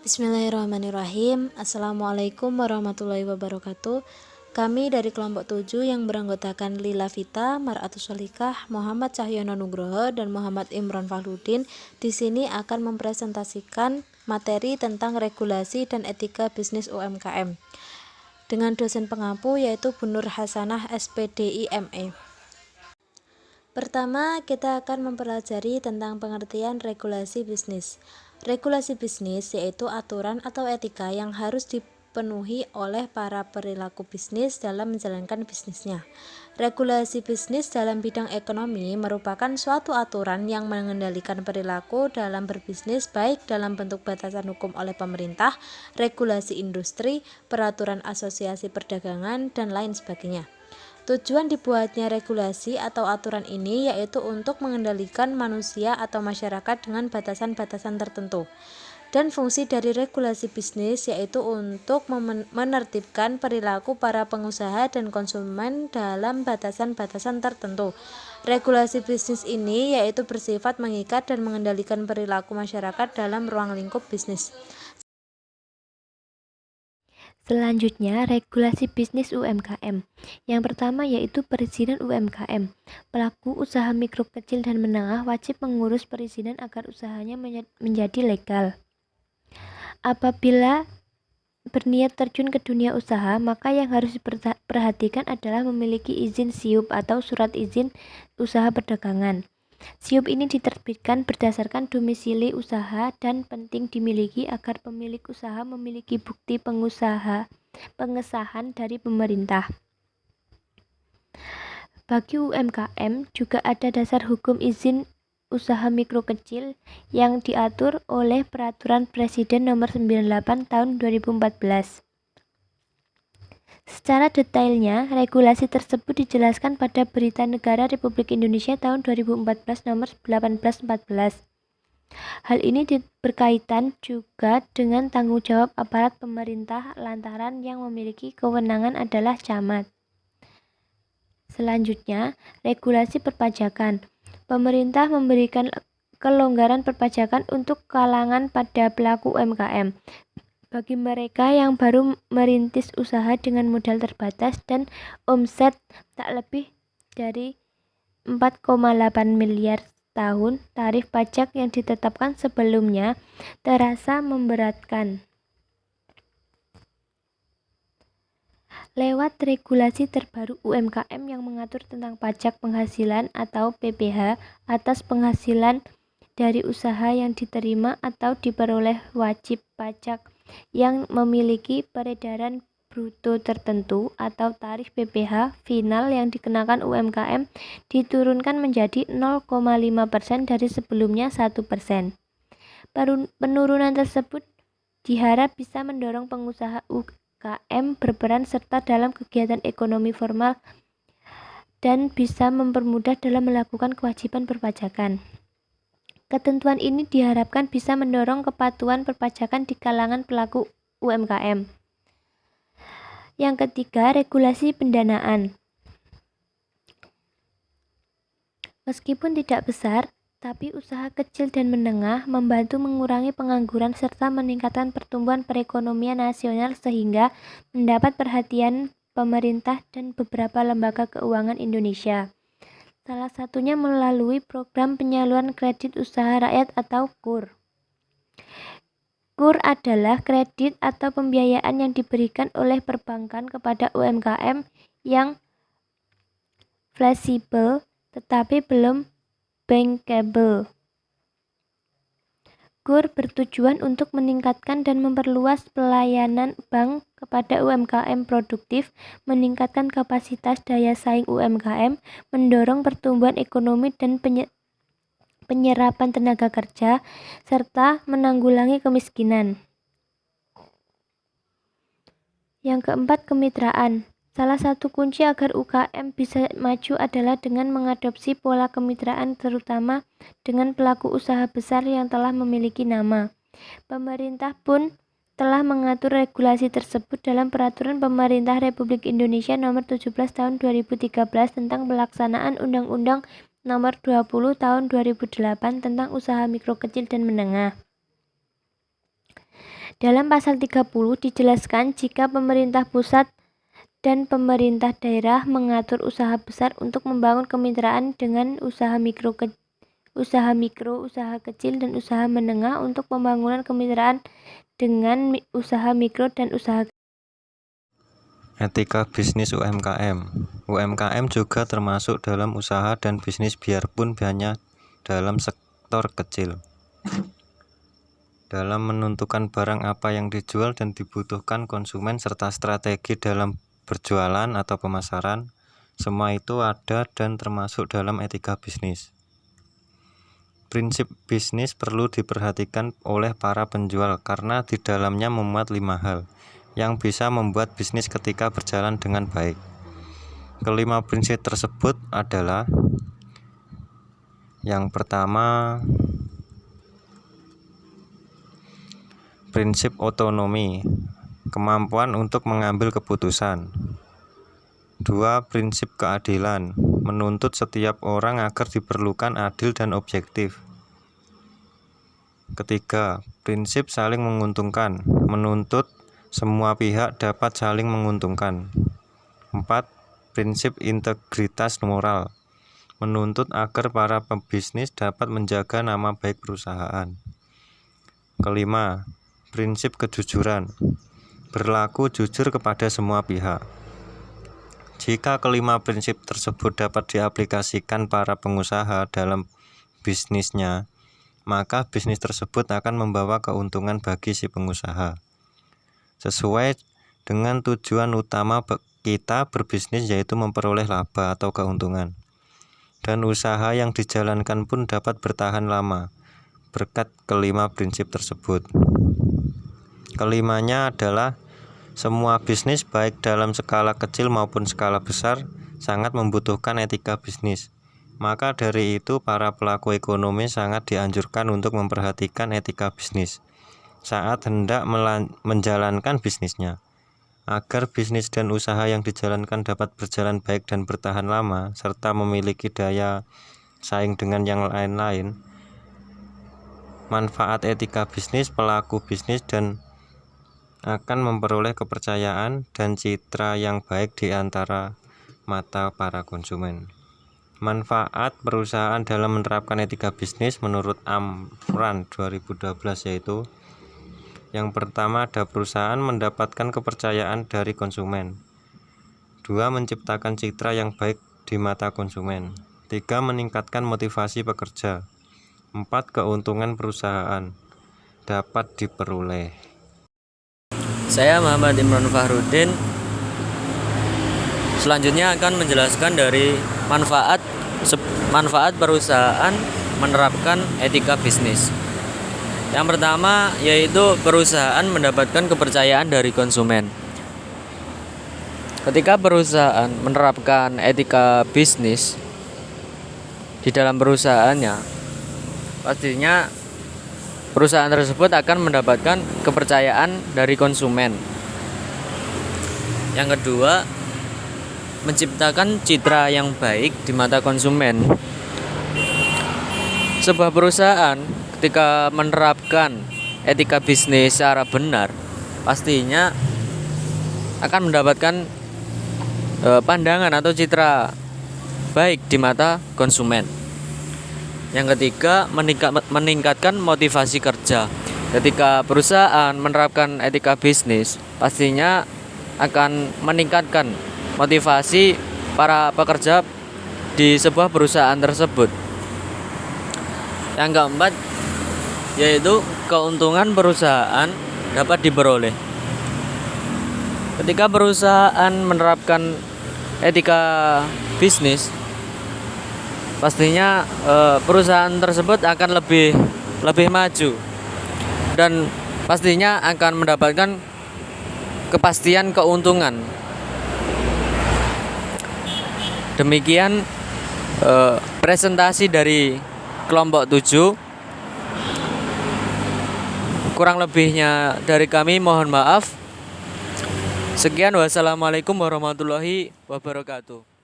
Bismillahirrahmanirrahim. Assalamualaikum warahmatullahi wabarakatuh. Kami dari kelompok 7 yang beranggotakan Lila Vita, Mar'atus Solikah, Muhammad Cahyono Nugroho, dan Muhammad Imron Fahludin di sini akan mempresentasikan materi tentang regulasi dan etika bisnis UMKM dengan dosen pengampu yaitu Bu Nur Hasanah SPDI ME. Pertama, kita akan mempelajari tentang pengertian regulasi bisnis. Regulasi bisnis yaitu aturan atau etika yang harus dipenuhi oleh para perilaku bisnis dalam menjalankan bisnisnya. Regulasi bisnis dalam bidang ekonomi merupakan suatu aturan yang mengendalikan perilaku dalam berbisnis baik dalam bentuk batasan hukum oleh pemerintah, regulasi industri, peraturan asosiasi perdagangan, dan lain sebagainya. Tujuan dibuatnya regulasi atau aturan ini yaitu untuk mengendalikan manusia atau masyarakat dengan batasan-batasan tertentu. Dan fungsi dari regulasi bisnis yaitu untuk menertibkan perilaku para pengusaha dan konsumen dalam batasan-batasan tertentu. Regulasi bisnis ini yaitu bersifat mengikat dan mengendalikan perilaku masyarakat dalam ruang lingkup bisnis. Selanjutnya, regulasi bisnis UMKM. Yang pertama yaitu perizinan UMKM. Pelaku usaha mikro kecil dan menengah wajib mengurus perizinan agar usahanya menjadi legal. Apabila berniat terjun ke dunia usaha, maka yang harus diperhatikan adalah memiliki izin SIUP atau surat izin usaha perdagangan. SIUP ini diterbitkan berdasarkan domisili usaha dan penting dimiliki agar pemilik usaha memiliki bukti pengesahan dari pemerintah. Bagi UMKM juga ada dasar hukum izin usaha mikro kecil yang diatur oleh Peraturan Presiden Nomor 98 Tahun 2014. Secara detailnya, regulasi tersebut dijelaskan pada Berita Negara Republik Indonesia tahun 2014 nomor 1814. Hal ini berkaitan juga dengan tanggung jawab aparat pemerintah lantaran yang memiliki kewenangan adalah camat. Selanjutnya, regulasi perpajakan. Pemerintah memberikan kelonggaran perpajakan untuk kalangan pada pelaku UMKM. Bagi mereka yang baru merintis usaha dengan modal terbatas dan omset tak lebih dari 4,8 miliar tahun, tarif pajak yang ditetapkan sebelumnya terasa memberatkan. Lewat regulasi terbaru UMKM yang mengatur tentang pajak penghasilan atau PPh atas penghasilan dari usaha yang diterima atau diperoleh wajib pajak yang memiliki peredaran bruto tertentu atau tarif PPh final yang dikenakan UMKM diturunkan menjadi 0,5% dari sebelumnya 1%. Penurunan tersebut diharap bisa mendorong pengusaha UMKM berperan serta dalam kegiatan ekonomi formal dan bisa mempermudah dalam melakukan kewajiban perpajakan. Ketentuan ini diharapkan bisa mendorong kepatuhan perpajakan di kalangan pelaku UMKM. Yang ketiga, regulasi pendanaan. Meskipun tidak besar, tapi usaha kecil dan menengah membantu mengurangi pengangguran serta meningkatkan pertumbuhan perekonomian nasional sehingga mendapat perhatian pemerintah dan beberapa lembaga keuangan Indonesia. Salah satunya melalui program penyaluran kredit usaha rakyat atau KUR. KUR adalah kredit atau pembiayaan yang diberikan oleh perbankan kepada UMKM yang fleksibel tetapi belum bankable. KUR bertujuan untuk meningkatkan dan memperluas pelayanan bank kepada UMKM produktif, meningkatkan kapasitas daya saing UMKM, mendorong pertumbuhan ekonomi dan penyerapan tenaga kerja, serta menanggulangi kemiskinan. Yang keempat, kemitraan. Salah satu kunci agar UKM bisa maju adalah dengan mengadopsi pola kemitraan terutama dengan pelaku usaha besar yang telah memiliki nama. Pemerintah pun telah mengatur regulasi tersebut dalam Peraturan Pemerintah Republik Indonesia Nomor 17 Tahun 2013 tentang pelaksanaan Undang-Undang Nomor 20 Tahun 2008 tentang usaha mikro kecil dan menengah. Dalam pasal 30 dijelaskan jika pemerintah pusat dan pemerintah daerah mengatur usaha besar untuk membangun kemitraan dengan usaha mikro, usaha kecil, dan usaha menengah untuk pembangunan kemitraan dengan usaha mikro dan usaha. Etika bisnis UMKM. UMKM juga termasuk dalam usaha dan bisnis biarpun hanya dalam sektor kecil. Dalam menentukan barang apa yang dijual dan dibutuhkan konsumen serta strategi dalam berjualan atau pemasaran, semua itu ada dan termasuk dalam etika bisnis. Prinsip bisnis perlu diperhatikan oleh para penjual karena di dalamnya memuat 5 hal yang bisa membuat bisnis ketika berjalan dengan baik. Kelima prinsip tersebut adalah: yang pertama, prinsip otonomi, kemampuan untuk mengambil keputusan. 2. Prinsip keadilan, menuntut setiap orang agar diperlukan adil dan objektif. Ketiga, prinsip saling menguntungkan, menuntut semua pihak dapat saling menguntungkan. 4. Prinsip integritas moral, menuntut agar para pebisnis dapat menjaga nama baik perusahaan. Kelima, prinsip kejujuran, berlaku jujur kepada semua pihak. Jika kelima prinsip tersebut dapat diaplikasikan para pengusaha dalam bisnisnya, maka bisnis tersebut akan membawa keuntungan bagi si pengusaha. Sesuai dengan tujuan utama kita berbisnis, yaitu memperoleh laba atau keuntungan. Dan usaha yang dijalankan pun dapat bertahan lama berkat kelima prinsip tersebut. Kelimanya adalah: semua bisnis baik dalam skala kecil maupun skala besar sangat membutuhkan etika bisnis. Maka dari itu para pelaku ekonomi sangat dianjurkan untuk memperhatikan etika bisnis saat hendak menjalankan bisnisnya, agar bisnis dan usaha yang dijalankan dapat berjalan baik dan bertahan lama, serta memiliki daya saing dengan yang lain-lain. Manfaat etika bisnis: pelaku bisnis dan akan memperoleh kepercayaan dan citra yang baik di antara mata para konsumen. Manfaat perusahaan dalam menerapkan etika bisnis menurut Amran 2012 yaitu: yang pertama, ada perusahaan mendapatkan kepercayaan dari konsumen. 2. Menciptakan citra yang baik di mata konsumen. 3. Meningkatkan motivasi pekerja. 4. Keuntungan perusahaan dapat diperoleh. Saya Muhammad Imran Fahrudin. Selanjutnya akan menjelaskan dari manfaat perusahaan menerapkan etika bisnis. Yang pertama yaitu perusahaan mendapatkan kepercayaan dari konsumen. Ketika perusahaan menerapkan etika bisnis di dalam perusahaannya, pastinya perusahaan tersebut akan mendapatkan kepercayaan dari konsumen. Yang kedua, menciptakan citra yang baik di mata konsumen. Sebuah perusahaan ketika menerapkan etika bisnis secara benar, pastinya akan mendapatkan pandangan atau citra baik di mata konsumen. Yang ketiga, meningkatkan motivasi kerja. Ketika perusahaan menerapkan etika bisnis, pastinya akan meningkatkan motivasi para pekerja di sebuah perusahaan tersebut. Yang keempat, yaitu keuntungan perusahaan dapat diperoleh. Ketika perusahaan menerapkan etika bisnis, pastinya perusahaan tersebut akan lebih maju dan pastinya akan mendapatkan kepastian keuntungan. Demikian presentasi dari kelompok 7. Kurang lebihnya dari kami mohon maaf. Sekian, wassalamualaikum warahmatullahi wabarakatuh.